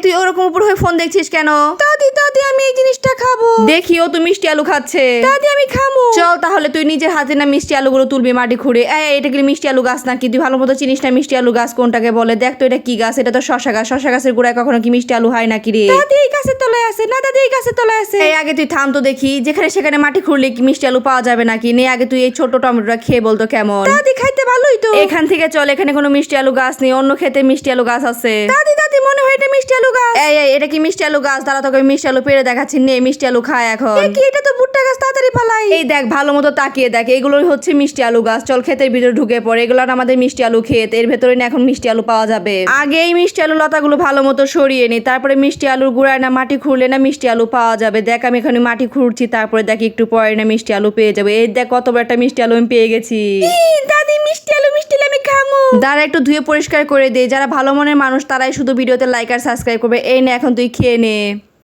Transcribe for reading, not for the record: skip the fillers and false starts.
তুই ওরকম উপর হয়ে ফোন দেখছিস কেন? দাদি দাদি আমি এই জিনিসটা খাবো। দেখিও তুই মিষ্টি আলু খাচ্ছে। দাদি আমি খামু। চল তাহলে তুই নিজের হাতে না মিষ্টি আলুগুলো তুলবি মাটি খুঁড়ে। এটা কি মিষ্টি আলু গাছ নাকি? তুই ভালো মতো চিনিস না মিষ্টি আলু গাছ কোনটাকে বলে। দেখ তো এটা কি গাছ? এটা তো শশা গাছ। শশা গাছের গোড়ায় কখনো কি মিষ্টি আলু হয় নাকি রে? দাদি এই গাছের তলায় আছে। না দাদি এই গাছের তলায় আছে। এই আগে তুই থাম তো দেখি, যেখানে সেখানে মাটি খুঁড়লে কি মিষ্টি আলু পাওয়া যাবে নাকি? নে আগে তুই এই ছোট টমেটোটা খেয়ে বলতো কেমন। দাদি খাইতে ভালোই তো। এখান থেকে চল, এখানে কোনো মিষ্টি আলু গাছ নেই, অন্য খেতে মিষ্টি আলু গাছ আছে। দাদি দাদি মনে হয় এটা মিষ্টি আলু গাছ। এই এটা কি মিষ্টি আলু গাছ? দাঁড়া তোকে মিষ্টি আলু পেড়ে দেখাচ্ছি। নে মিষ্টি আলু খায় এখন। কি এটা তো ভুট্টা গাছ, তাড়াতাড়ি পালাই। এই দেখ ভালো মতো তাকিয়ে দেখ, এগুলোই হচ্ছে মিষ্টি আলু গাছ। চল ক্ষেতের ভিতরে ঢুকে পড়ে, এগুলো আমাদের মিষ্টি আলু ক্ষেত, এর ভেতরে না এখন মিষ্টি আলু পাওয়া যাবে। আগে এই মিষ্টি আলু লতাগুলো ভালো মতো সরিয়ে নি, তারপরে মিষ্টি আলুর গুড়ায় না মাটি খুঁড়লে না মিষ্টি আলু পাওয়া যাবে। দেখ আমি এখানে মাটি খুঁড়ছি, তারপরে দেখ একটু পরে না মিষ্টি আলু পেয়ে যাবে। এই দেখ কত বড় একটা মিষ্টি আলু আমি পেয়ে গেছি। দাদি মিষ্টি আলু আমি খামু। দাঁড়া একটু ধুয়ে পরিষ্কার করে দে। যারা ভালো মনের মানুষ তারাই শুধু ভিডিওতে লাইক আর সাবস্ক্রাইব করবে। এই নে এখন তুই খেয়ে নে।